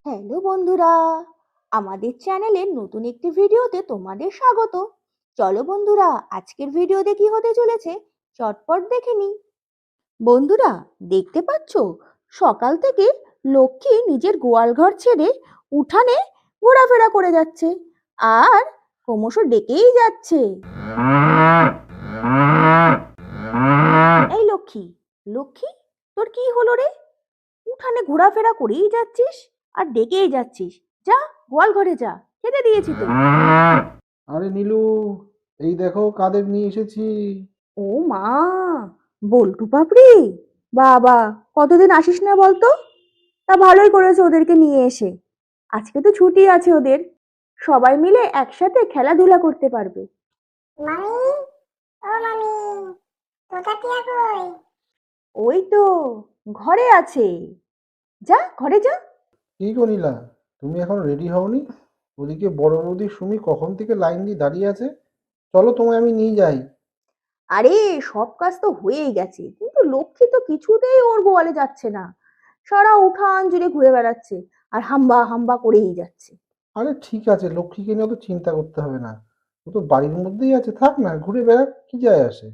Hello বন্ধুরা, আমাদের চ্যানেলের নতুন একটি ভিডিওতে তোমাদের স্বাগত। চলো বন্ধুরা, আজকের ভিডিওতে কি হতে চলেছে চটপট দেখে নিই। বন্ধুরা, দেখতে পাচ্ছ সকাল থেকে লক্ষ্মী নিজের গোয়াল ঘর ছেড়ে উঠানে ঘোরাফেরা করে যাচ্ছে আর ক্রমশ ডেকেই যাচ্ছে। এই লক্ষ্মী, লক্ষ্মী, তোর কি হলো রে? উঠানে ঘোরাফেরা করেই যাচ্ছিস আর ডেকেই যাচ্ছিস। যা, গোয়াল ঘরে যা, খেতে দিয়েছি তো। আরে নীলু, এই দেখো কাদের নিয়ে এসেছি। ও মা, বল্টু পাপড়ি, বাবা, কতদিন আসিস না বলতো? তা ভালোই করেছে ওদেরকে নিয়ে এসে। আজকে তো ছুটি আছে ওদের, সবাই মিলে একসাথে খেলাধুলা করতে পারবে। মামি, ও মামি, তোতা টিয়া কই? ওই তো ঘরে আছে, যা ঘরে যা। কি গো নীলা, তুমি এখন রেডি হওনি? ওদিকে বড় বৌদি সুমি কখন থেকে লাইন দিয়ে দাঁড়িয়ে আছে। চলো তোমায় আমি নিয়ে যাই। আরে সব কাজ তো হয়েই গেছে, কিন্তু লক্ষ্মী তো কিছুতেই ওর গোয়ালে যাচ্ছে না। সারা উঠান জুড়ে ঘুরে বেড়াচ্ছে আর হাম্বা হাম্বা করেই যাচ্ছে। আরে ঠিক আছে, লক্ষ্মীকে নিয়ে তো চিন্তা করতে হবে না। ও তো বাড়ির মধ্যেই আছে, থাক না, ঘুরে বেড়াক, কি যায় আসে।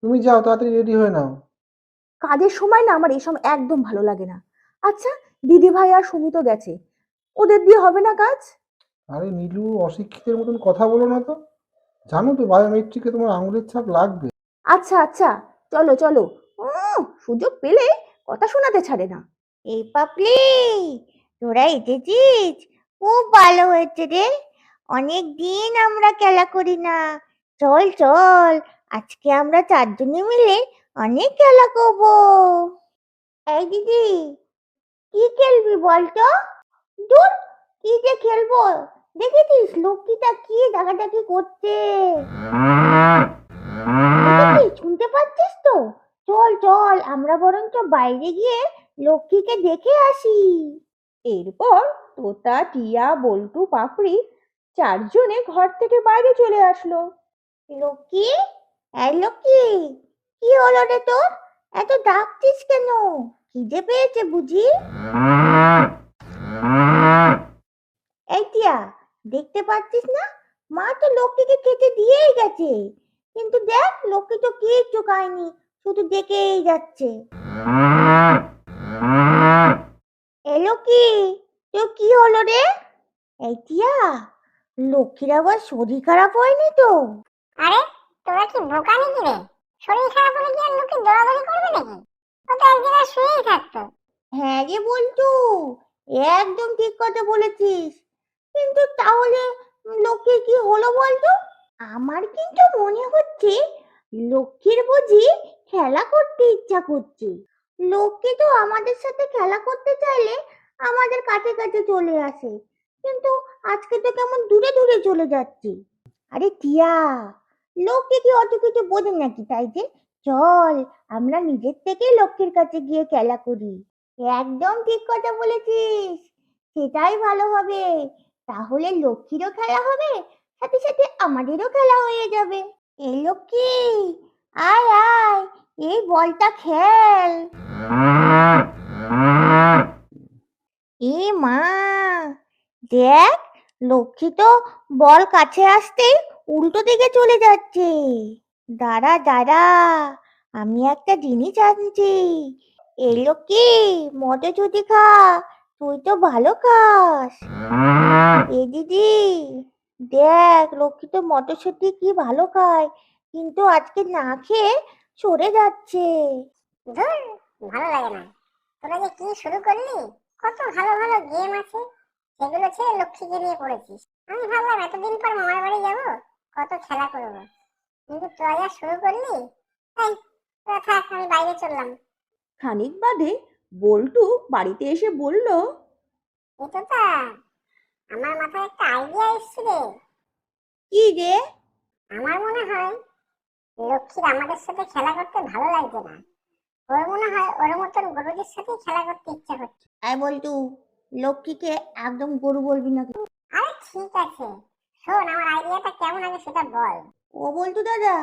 তুমি যাও, তাড়াতাড়ি রেডি হয়ে নাও। কাজের সময় না আমার এসব একদম ভালো লাগে না। আচ্ছা, দিদি ভাই আর সুমিত গেছে, ওদের দিয়ে হবে না কাজ? আরে নীলু, অশিক্ষিতের মতন কথা বলো না তো। জানো তো বায়োমেট্রিকে তোমার আঙুলের ছাপ লাগবে। আচ্ছা আচ্ছা, চলো চলো। সুযোগ পেলে কথা শোনাতে ছাড়ে না। এই পাপলি, তোরা এসেছিস, খুব ভালো হয়েছে রে। অনেক দিন আমরা খেলা করি না। চল চল, আজকে আমরা চারজনে মিলে অনেক খেলা করবো। এই দিদি, কি খেলবি বলতো? দূর, কি যে খেলবো? দেখেছিস লক্ষ্মীটা কি ডাকাডাকি করছে? দেখেছিস, শুনতে পাচ্ছিস তো? চল চল, আমরা বরঞ্চ বাইরে গিয়ে লক্ষ্মীকে দেখে আসি। এরপর তোতা, টিয়া, বল্টু, পাপড়ি চারজনে ঘর থেকে বাইরে চলে আসলো। লক্ষ্মী, এই লক্ষ্মী, কি হলো রে তোর? এত ডাকছিস কেন? খিদে পেয়েছে বুঝি? এই টিয়া, দেখতে পাচ্ছিস না, মা তো লক্ষ্মীকে খেতে দিয়েই গেছে, কিন্তু দেখ লক্ষ্মী তো কিচ্ছু খায়নি, শুধু দেখেই যাচ্ছে। এই লক্ষ্মী, তোর কি হলো রে? এই টিয়া, লক্ষ্মীর আবার শরীর খারাপ হয়নি তো? আরে, তোরা কি বোকা নাকি রে? শরীর খারাপ হলে কি আর লোকে দৌড়াদৌড়ি করবে নাকি? ও তো এক জায়গায় শুয়েই থাকতো। হ্যাঁ রে বল্টু, একদম ঠিক কথা বলেছিস, কিন্তু তাহলে লক্ষ্মীর কি হলো বলতো? আমার কিন্তু মনে হচ্ছে লক্ষ্মীর বুঝি খেলা করতে ইচ্ছা করছে। লক্ষ্মী তো আমাদের সাথে খেলা করতে চাইলে আমাদের কাছে কাছে চলে আসে, কিন্তু আজকে তো কেমন দূরে দূরে চলে যাচ্ছে। আরে টিয়া, লক্ষ্মী কি অত কিছু বোঝে নাকি? তাই যে চল, আমরা নিজের থেকেই লক্ষ্মীর কাছে গিয়ে খেলা করি। একদম ঠিক কথা বলেছিস, সেটাই ভালো হবে। তাহলে লক্ষ্মীরও খেলা হবে, সাথে সাথে আমাদেরও খেলা হয়ে যাবে। এই লক্ষ্মী, আয় আয়, এই বলটা খেল। এ মা, দেখ, লক্ষ্মী তো বল কাছে আসতেই উল্টো দিকে চলে যাচ্ছে। দাঁড়া দাঁড়া, আমি একটা জিনিস আনছি। এই লক্ষ্মী, মটরশুঁটি খা, তুই তো ভালো খাস। এ দিদি, দেখ লক্ষ্মী তো মটরশুঁটি কি ভালো খায়, কিন্তু আজকে না খেয়ে সরে যাচ্ছে। ধুর, ভালো লাগে না। তোরা যে কি শুরু করলি! কত ভালো ভালো গেম আছে, সেগুলো ছেড়ে লক্ষ্মীকে নিয়ে পড়েছিস। আমি ভাবলাম এতদিন পর মামার বাড়ি যাবো, কত খেলা করবো, কিন্তু তোরা যা শুরু করলি! এই, তোরা থাক, আমি বাইরে চললাম। খানিক বাদে বল্টু বাড়িতে এসে বলল, এটা তা, আমার মাথায় একটা আইডিয়া এসেছে রে। কি রে? আমার মনে হয় লক্ষ্মীর আমাদের সাথে খেলা করতে ভালো লাগছে না। ওর মনে হয় ওর মতন গরুদের সাথে খেলা করতে ইচ্ছা করছে। আই বলতু, লক্ষ্মীকে একদম গরু বলবি না। আরে ঠিক আছে, শোন, আমার আইডিয়াটা কেমন আগে সেটা বল। ও বলতু দাদা,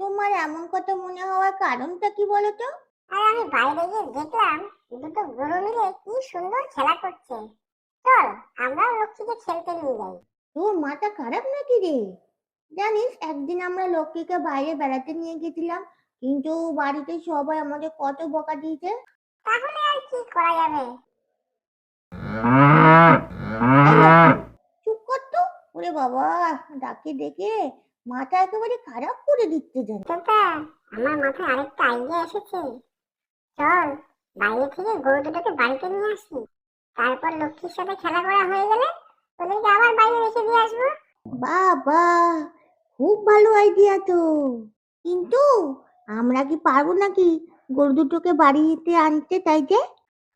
তোমার এমন কথা মনে হওয়ার কারণটা কি বলো তো? আর আমি বাইরে গিয়ে দেখলাম দুটো গরু মিলে কি সুন্দর খেলা করছে। চল আমরাও লক্ষ্মীকে খেলতে নিয়ে যাই। তোর মাথা খারাপ নাকি রে? জানিস একদিন আমরা লক্ষ্মীকে বাইরে বেড়াতে নিয়ে গেছিলাম, কিন্তু বাড়িতে সবাই আমাদের কত বকা দিয়েছে। তাহলে আর কি করা যাবে? এই লক্ষ্মী, চুপ কর তো। ওরে বাবা, ডাকে ডেকে মাথা একেবারে খারাপ করে দিচ্ছে যেন। তোতা, আমার মাথায় আরেকটা আইডিয়া এসেছে। চল বাইরে থেকে গরু দুটোকে বাড়িতে নিয়ে আসি, তারপর লক্ষ্মীর সাথে খেলা করা হয়ে গেলে ওদেরকে আবার বাইরে রেখে দিয়ে আসবো। বাবা, খুব ভালো আইডিয়া তো। কিন্তু আমরা কি পারবো নাকি গরু দুটোকে বাড়িতে আনতে, তাই যে?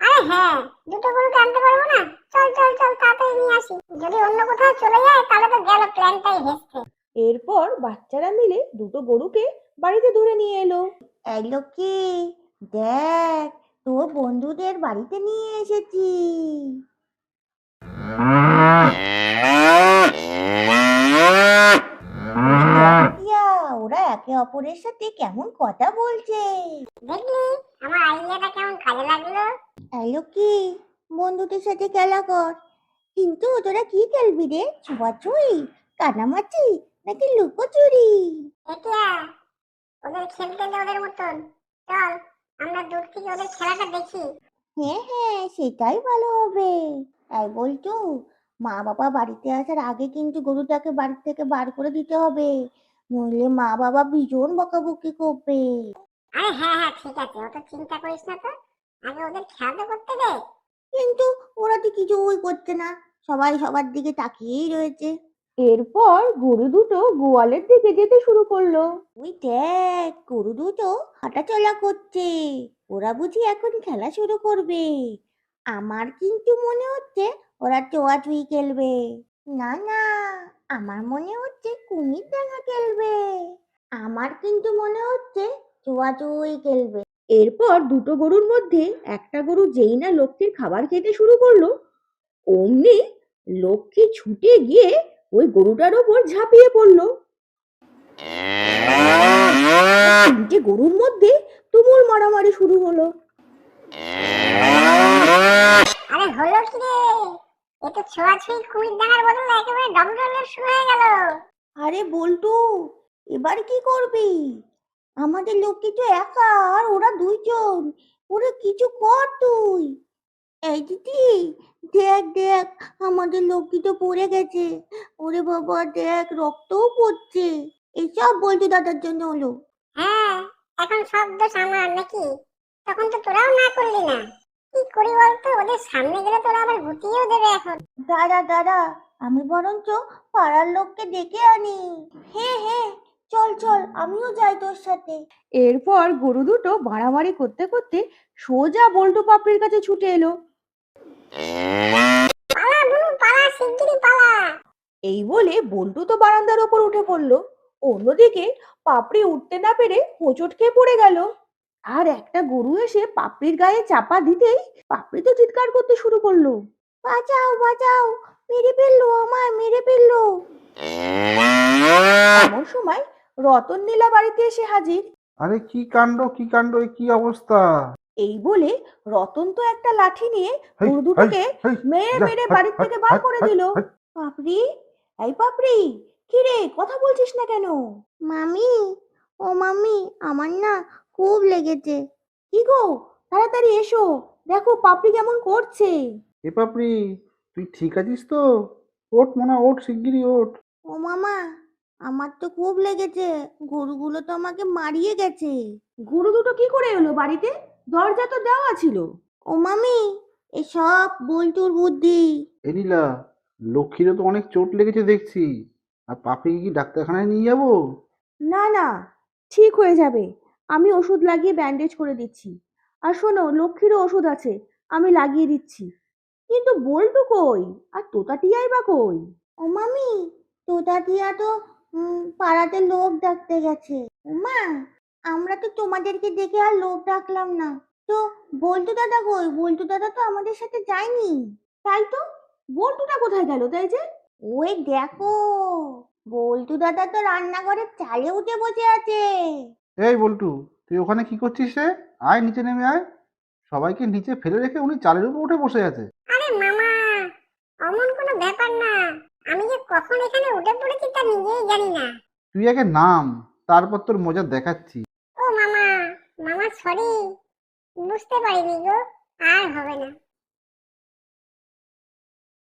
আরে হ্যাঁ, দুটো গরুকে আনতে পারবো না? চল চল চল তাড়াতাড়ি নিয়ে আসি। যদি অন্য কোথাও চলে যায় তাহলে তো গেল প্ল্যানটাই ভেস্তে। এরপর বাচ্চারা মিলে দুটো গরুকে বাড়িতে ধরে নিয়ে এলো। এই লক্ষ্মী, দেখ তোর বন্ধুদের বাড়িতে নিয়ে এসেছি। ইয়া, ওরা একে অপরের সাথে কেমন কথা বলছে। দেখলি আমার আইডিয়াটা কেমন কাজে লাগলো? এই লক্ষ্মী, বন্ধুদের সাথে খেলা কর, কিন্তু তোরা কি খেলবি রে? ছোঁয়াছুঁই, কানামাছি, নাকি লুকোচুরি? এটা ওদের খেলতে দে ওদের মতন। চল আমরা দূর থেকে ওদের খেলাটা দেখি। হ্যাঁ হ্যাঁ, সেটাই ভালো হবে। এই বলতো, মা বাবা বাড়িতে আসার আগে কিন্তু গরুটাকে বাড়ি থেকে বার করে দিতে হবে, নইলে মা বাবা ভীষণ বকাবকি করবে। আরে হ্যাঁ হ্যাঁ ঠিক আছে, অত চিন্তা করিস না তো, আগে ওদের খেলা তো করতে দে। কিন্তু ওরা তো কিছুই করছে না, সবাই সবার দিকে তাকিয়েই রয়েছে। এরপর গরু দুটো গোয়ালের দিকে যেতে শুরু করলো। ওই দেখ, গরু দুটো হাঁটাচলা করছে, ওরা বুঝি এখন খেলা শুরু করবে। আমার কিন্তু মনে হচ্ছে ওরা ছোঁয়াছুঁই খেলবে। না না, আমার মনে হচ্ছে কুমির ডাঙা খেলবে। আমার কিন্তু মনে হচ্ছে ছোঁয়াছুঁই খেলবে। এরপর দুটো গরুর মধ্যে একটা গরু যেই না লক্ষ্মীর খাবার খেতে শুরু করলো, অমনি লক্ষ্মী ছুটে গিয়ে ওই গরুটার ওপর ঝাঁপিয়ে পড়লো। তিনটে গরুর মধ্যে তুমুল মারামারি শুরু হলো। আরে হলো কি রে, এ তো ছোঁয়াছুঁই কুমির ডাঙার বদলে একেবারে ডবল শুরু হয়ে গেল। আরে বল্টু, এবার কি করবি? আমাদের লক্ষ্মী তো একা, আর ওরা দুইজন। ওরা কিছু কর তুই। এই দিদি, দেখ দেখ, আমাদের লক্ষ্মী তো পড়ে গেছে। ওরে বাবা, দেখ রক্তও পড়ছে। এসব বল্টু দাদার জন্য হলো। হ্যাঁ, এখন সব দোষ আমার নাকি? তখন তো তোরাও না করলি না। কি করি বলতো, ওদের সামনে গেলে তোরা আবার গুটিয়েও দেবে এখন। দাঁড়া দাঁড়া, আমি বরঞ্চ পাড়ার লোককে ডেকে আনি। হ্যাঁ হ্যাঁ, চল চল, আমিও যাই তোর সাথে। এরপর গরু দুটো মারামারি করতে করতে সোজা বল্টু পাপড়ির কাছে ছুটে এলো। পালা বুনু পালা, শিগগিরই পালা। এই বলে বল্টু তো বারান্দার ওপর উঠে পড়লো। অন্যদিকে পাপড়ি উঠতে না পেরে হোঁচট খেয়ে পড়ে গেল। আর একটা গরু এসে পাপড়ির গায়ে চাপা দিতেই পাপড়ি তো চিৎকার করতে শুরু করলো। বাঁচাও বাঁচাও, মেরে ফেললো, আমায় মেরে ফেললো। এমন সময় রতন নীলা বাড়িতে এসে হাজির। আরে কি কাণ্ড কি কাণ্ড, এ কি অবস্থা! এই বলে রতন তো একটা লাঠি নিয়ে হেই, গরু দুটোকে হেই, মেরে যা, মেরে হাট, বাড়ির হাট, থেকে বার হাট, করে হাট, দিল। হাট। পাপড়ি, এই পাপড়ি, কি রে, কথা বলছিস না কেন? মামি, ও মামি, আমার না খুব লেগেছে। কি গো, তাড়াতাড়ি এসো, দেখো পাপড়ি কেমন করছে। এ পাপড়ি, তুই ঠিক আছিস তো? ওঠ মোনা, ওঠ শিগগিরই ওঠ। ও মামা, আমার তো খুব লেগেছে, গরুগুলো তো আমাকে মারিয়ে গেছে। গরু দুটো কি করে এলো বাড়িতে? দরজা তো দেওয়া ছিল। ও মামি, এসব বল্টুর বুদ্ধি। এ নীলা, লক্ষ্মীরও তো অনেক চোট লেগেছে দেখছি। আর পাপিকে কি ডাক্তারখানায় নিয়ে যাবো? না না, ঠিক হয়ে যাবে, আমি ওষুধ লাগিয়ে ব্যান্ডেজ করে দিচ্ছি। আর শোনো, লক্ষ্মীরও ওষুধ আছে, আমি লাগিয়ে দিচ্ছি। কিন্তু বল্টু কই, আর তোতা টিয়াই বা কই? ও মামি, তোতা টিয়া তো পাড়াতে লোক ডাকতে গেছে। মা, আমরা তো তোমাদেরকে দেখে আর লোক ডাকলাম না। তো বল্টু দাদা কই? বল্টু দাদা তো আমাদের সাথে যায়নি। তাই তো, বল্টুটা কোথায় গেল তাই যে? ওই দেখো, বল্টু দাদা তো রান্নাঘরের চালে উঠে বসে আছে। এই বল্টু, তুই ওখানে কি করছিস রে? আয় নিচে নেমে আয়। সবাইকে নিচে ফেলে রেখে উনি চালের উপর উঠে বসে আছে। আরে মামা, অমন কোনো ব্যাপার না। আমি যে কখন এখানে উঠে পড়েছি তা নিজেই জানি না। তুই আগে নাম, তারপর তোর মজা দেখাচ্ছি। ও মামা, মামা সরি, বুঝতে পারিনি গো, আর হবে না।